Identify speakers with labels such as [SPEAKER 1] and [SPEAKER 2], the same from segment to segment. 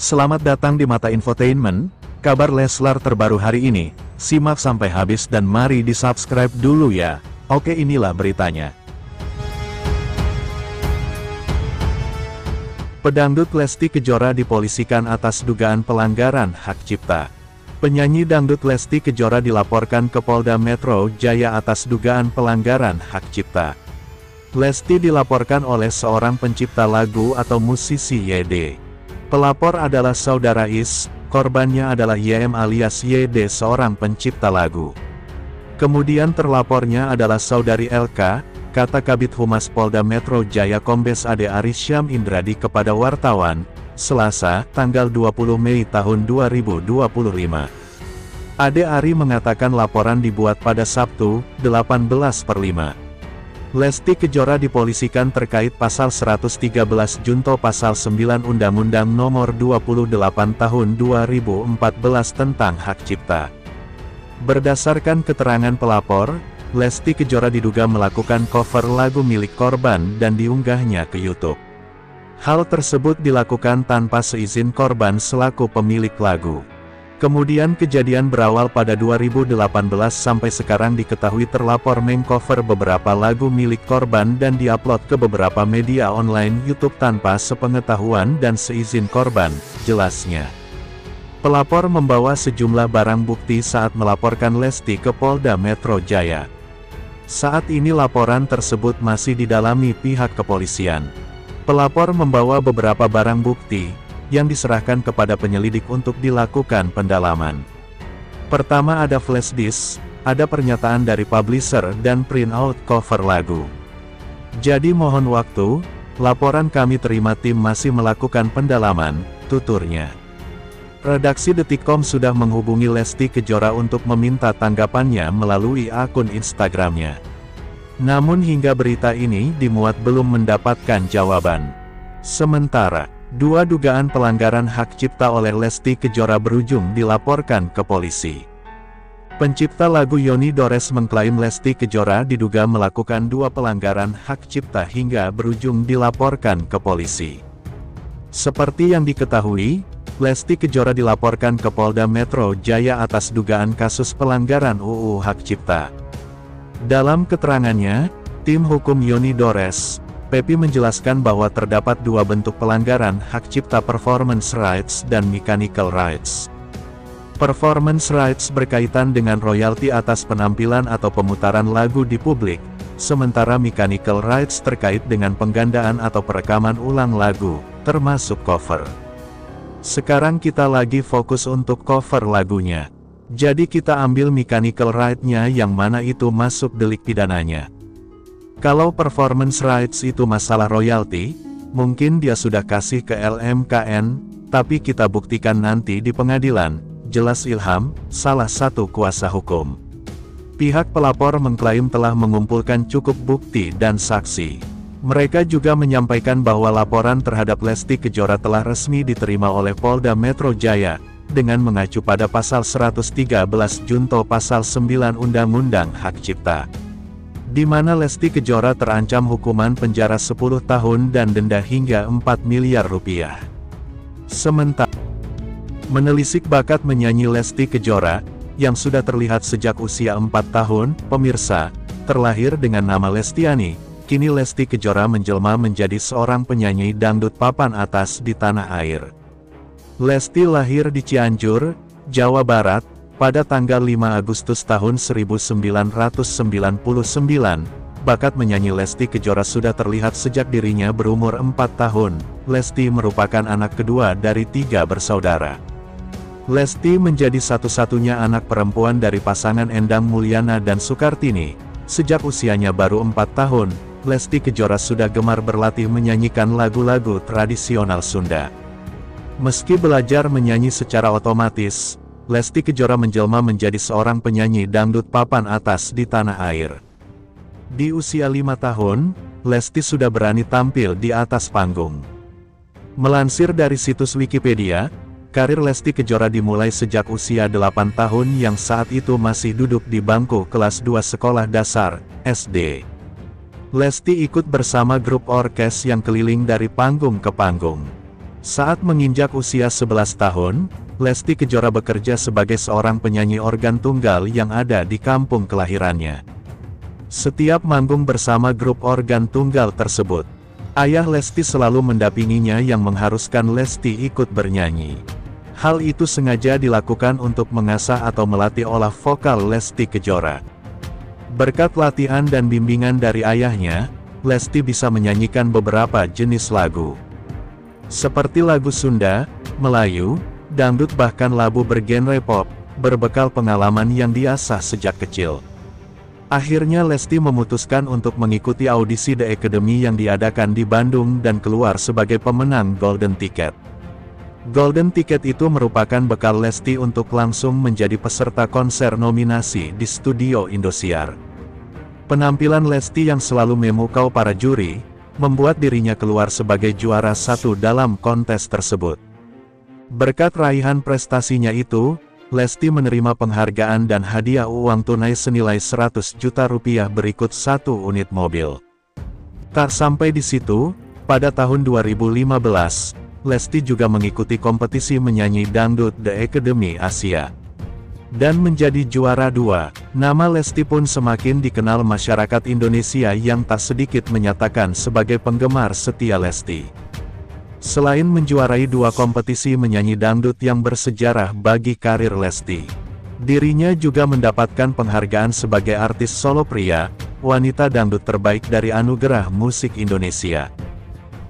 [SPEAKER 1] Selamat datang di Mata Infotainment, kabar Leslar terbaru hari ini. Simak sampai habis dan mari di-subscribe dulu ya. Oke, inilah beritanya. Pedangdut Lesti Kejora dipolisikan atas dugaan pelanggaran hak cipta. Penyanyi dangdut Lesti Kejora dilaporkan ke Polda Metro Jaya atas dugaan pelanggaran hak cipta. Lesti dilaporkan oleh seorang pencipta lagu atau musisi YD. Pelapor adalah saudara Is, korbannya adalah YM alias YD, seorang pencipta lagu. Kemudian terlapornya adalah saudari LK, kata Kabid Humas Polda Metro Jaya Kombes Ade Arisyam Indradi kepada wartawan, Selasa, tanggal 20 Mei tahun 2025. Ade Ari mengatakan laporan dibuat pada Sabtu, 18/5. Lesti Kejora dipolisikan terkait pasal 113 junto pasal 9 Undang-Undang Nomor 28 Tahun 2014 tentang hak cipta. Berdasarkan keterangan pelapor, Lesti Kejora diduga melakukan cover lagu milik korban dan diunggahnya ke YouTube. Hal tersebut dilakukan tanpa seizin korban selaku pemilik lagu. Kemudian kejadian berawal pada 2018 sampai sekarang diketahui terlapor mengcover beberapa lagu milik korban dan diupload ke beberapa media online YouTube tanpa sepengetahuan dan seizin korban, jelasnya. Pelapor membawa sejumlah barang bukti saat melaporkan Lesti ke Polda Metro Jaya. Saat ini laporan tersebut masih didalami pihak kepolisian. Pelapor membawa beberapa barang bukti yang diserahkan kepada penyelidik untuk dilakukan pendalaman. Pertama ada flash disk, ada pernyataan dari publisher dan printout cover lagu. Jadi mohon waktu, laporan kami terima tim masih melakukan pendalaman, tuturnya. Redaksi Detikcom sudah menghubungi Lesti Kejora untuk meminta tanggapannya melalui akun Instagramnya. Namun hingga berita ini dimuat belum mendapatkan jawaban. Sementara dua dugaan pelanggaran hak cipta oleh Lesti Kejora berujung dilaporkan ke polisi. Pencipta lagu Yoni Dores mengklaim Lesti Kejora diduga melakukan dua pelanggaran hak cipta hingga berujung dilaporkan ke polisi. Seperti yang diketahui, Lesti Kejora dilaporkan ke Polda Metro Jaya atas dugaan kasus pelanggaran UU Hak Cipta. Dalam keterangannya, tim hukum Yoni Dores, Pepi menjelaskan bahwa terdapat dua bentuk pelanggaran hak cipta, performance rights dan mechanical rights. Performance rights berkaitan dengan royalti atas penampilan atau pemutaran lagu di publik, sementara mechanical rights terkait dengan penggandaan atau perekaman ulang lagu, termasuk cover. Sekarang kita lagi fokus untuk cover lagunya. Jadi kita ambil mechanical right-nya yang mana itu masuk delik pidananya. Kalau performance rights itu masalah royalti, mungkin dia sudah kasih ke LMKN, tapi kita buktikan nanti di pengadilan, jelas Ilham, salah satu kuasa hukum. Pihak pelapor mengklaim telah mengumpulkan cukup bukti dan saksi. Mereka juga menyampaikan bahwa laporan terhadap Lesti Kejora telah resmi diterima oleh Polda Metro Jaya, dengan mengacu pada pasal 113 junto pasal 9 Undang-Undang Hak Cipta, di mana Lesti Kejora terancam hukuman penjara 10 tahun dan denda hingga 4 miliar rupiah. Sementara menelisik bakat menyanyi Lesti Kejora, yang sudah terlihat sejak usia 4 tahun, pemirsa, terlahir dengan nama Lestiani, kini Lesti Kejora menjelma menjadi seorang penyanyi dangdut papan atas di tanah air. Lesti lahir di Cianjur, Jawa Barat, pada tanggal 5 Agustus tahun 1999, bakat menyanyi Lesti Kejora sudah terlihat sejak dirinya berumur 4 tahun. Lesti merupakan anak kedua dari 3 bersaudara. Lesti menjadi satu-satunya anak perempuan dari pasangan Endang Mulyana dan Sukartini. Sejak usianya baru 4 tahun, Lesti Kejora sudah gemar berlatih menyanyikan lagu-lagu tradisional Sunda. Meski belajar menyanyi secara otomatis, Lesti Kejora menjelma menjadi seorang penyanyi dangdut papan atas di tanah air. Di usia 5 tahun, Lesti sudah berani tampil di atas panggung. Melansir dari situs Wikipedia, karir Lesti Kejora dimulai sejak usia 8 tahun yang saat itu masih duduk di bangku kelas 2 sekolah dasar, SD. Lesti ikut bersama grup orkes yang keliling dari panggung ke panggung. Saat menginjak usia 11 tahun, Lesti Kejora bekerja sebagai seorang penyanyi organ tunggal yang ada di kampung kelahirannya. Setiap manggung bersama grup organ tunggal tersebut, ayah Lesti selalu mendampinginya yang mengharuskan Lesti ikut bernyanyi. Hal itu sengaja dilakukan untuk mengasah atau melatih olah vokal Lesti Kejora. Berkat latihan dan bimbingan dari ayahnya, Lesti bisa menyanyikan beberapa jenis lagu. Seperti lagu Sunda, Melayu, dangdut bahkan lagu bergenre pop, berbekal pengalaman yang diasah sejak kecil. Akhirnya Lesti memutuskan untuk mengikuti audisi The Academy yang diadakan di Bandung dan keluar sebagai pemenang Golden Ticket. Golden Ticket itu merupakan bekal Lesti untuk langsung menjadi peserta konser nominasi di Studio Indosiar. Penampilan Lesti yang selalu memukau para juri, membuat dirinya keluar sebagai juara satu dalam kontes tersebut. Berkat raihan prestasinya itu, Lesti menerima penghargaan dan hadiah uang tunai senilai 100 juta rupiah berikut 1 unit mobil. Tak sampai di situ, pada tahun 2015, Lesti juga mengikuti kompetisi menyanyi dangdut The Academy Asia. Dan menjadi juara 2, nama Lesti pun semakin dikenal masyarakat Indonesia yang tak sedikit menyatakan sebagai penggemar setia Lesti. Selain menjuarai 2 kompetisi menyanyi dangdut yang bersejarah bagi karir Lesti, dirinya juga mendapatkan penghargaan sebagai artis solo pria, wanita dangdut terbaik dari Anugerah Musik Indonesia.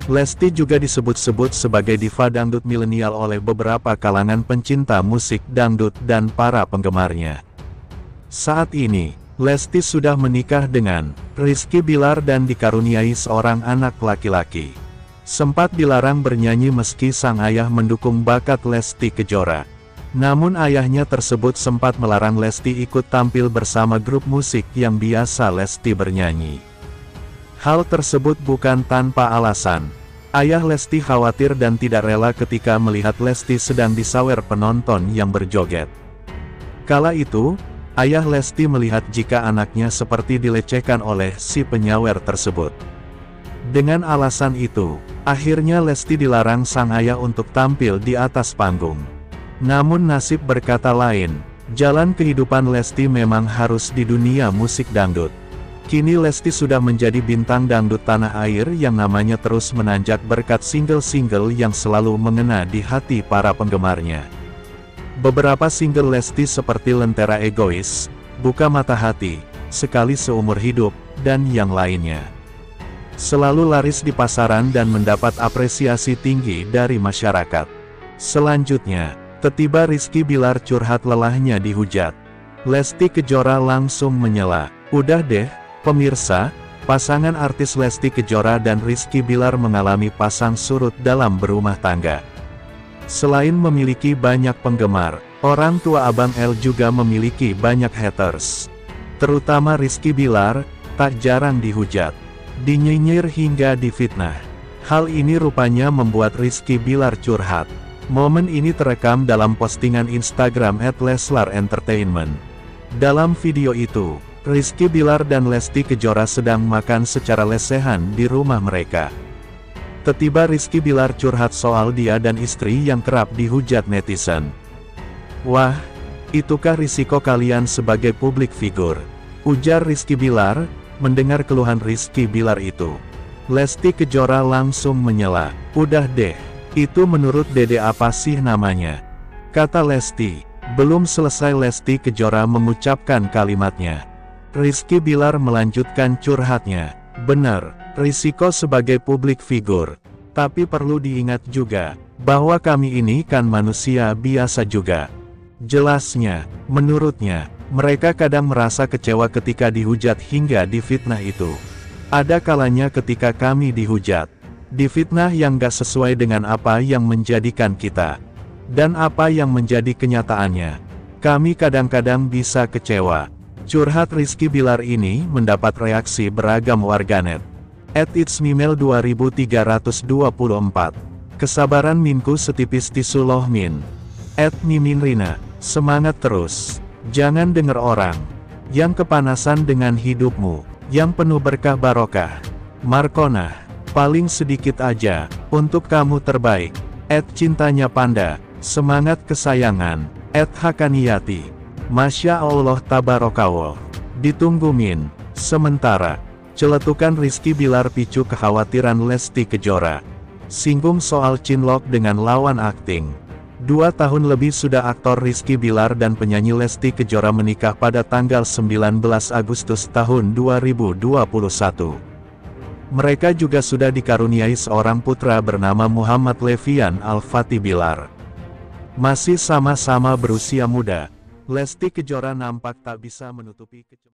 [SPEAKER 1] Lesti juga disebut-sebut sebagai diva dangdut milenial oleh beberapa kalangan pencinta musik dangdut dan para penggemarnya. Saat ini, Lesti sudah menikah dengan Rizky Bilar dan dikaruniai seorang anak laki-laki. Sempat dilarang bernyanyi meski sang ayah mendukung bakat Lesti Kejora. Namun ayahnya tersebut sempat melarang Lesti ikut tampil bersama grup musik yang biasa Lesti bernyanyi. Hal tersebut bukan tanpa alasan. Ayah Lesti khawatir dan tidak rela ketika melihat Lesti sedang disawer penonton yang berjoget. Kala itu, ayah Lesti melihat jika anaknya seperti dilecehkan oleh si penyawer tersebut. Dengan alasan itu, akhirnya Lesti dilarang sang ayah untuk tampil di atas panggung. Namun nasib berkata lain, jalan kehidupan Lesti memang harus di dunia musik dangdut. Kini Lesti sudah menjadi bintang dangdut tanah air yang namanya terus menanjak berkat single-single yang selalu mengena di hati para penggemarnya. Beberapa single Lesti seperti Lentera Egois, Buka Mata Hati, Sekali Seumur Hidup, dan yang lainnya selalu laris di pasaran dan mendapat apresiasi tinggi dari masyarakat. Selanjutnya, tiba Rizky Bilar curhat lelahnya dihujat. Lesti Kejora langsung menyela, "Udah deh, pemirsa, pasangan artis Lesti Kejora dan Rizky Bilar mengalami pasang surut dalam berumah tangga. Selain memiliki banyak penggemar, orang tua Abang L juga memiliki banyak haters. Terutama Rizky Bilar, tak jarang dihujat, dinyinyir hingga difitnah. Hal ini rupanya membuat Rizky Bilar curhat. Momen ini terekam dalam postingan Instagram @leslar_entertainment. Dalam video itu, Rizky Bilar dan Lesti Kejora sedang makan secara lesehan di rumah mereka. Tiba Rizky Bilar curhat soal dia dan istri yang kerap dihujat netizen. "Wah, itukah risiko kalian sebagai publik figur?" ujar Rizky Bilar. Mendengar keluhan Rizky Bilar itu, Lesti Kejora langsung menyela, "Udah deh, itu menurut Dede apa sih namanya?" kata Lesti. Belum selesai Lesti Kejora mengucapkan kalimatnya, Rizky Bilar melanjutkan curhatnya, "Benar, risiko sebagai publik figur. Tapi perlu diingat juga, bahwa kami ini kan manusia biasa juga." Jelasnya, menurutnya, mereka kadang merasa kecewa ketika dihujat hingga difitnah itu. Ada kalanya ketika kami dihujat, difitnah yang gak sesuai dengan apa yang menjadikan kita, dan apa yang menjadi kenyataannya. Kami kadang-kadang bisa kecewa. Curhat Rizky Bilar ini mendapat reaksi beragam warganet. @itsmimel2324. Kesabaran minku setipis tisu loh min. @mimin Rina. Semangat terus. Jangan denger orang yang kepanasan dengan hidupmu, yang penuh berkah barokah. Markona. Paling sedikit aja, untuk kamu terbaik. @cintanya panda, semangat kesayangan, @hakaniyati. Masya Allah tabarakallah. Ditunggu Min. Sementara, celetukan Rizky Bilar picu kekhawatiran Lesti Kejora. Singgung soal cinlok dengan lawan akting. 2 tahun lebih sudah aktor Rizky Bilar dan penyanyi Lesti Kejora menikah pada tanggal 19 Agustus tahun 2021. Mereka juga sudah dikaruniai seorang putra bernama Muhammad Levian Al-Fatih Bilar. Masih sama-sama berusia muda, Lesti Kejora nampak tak bisa menutupi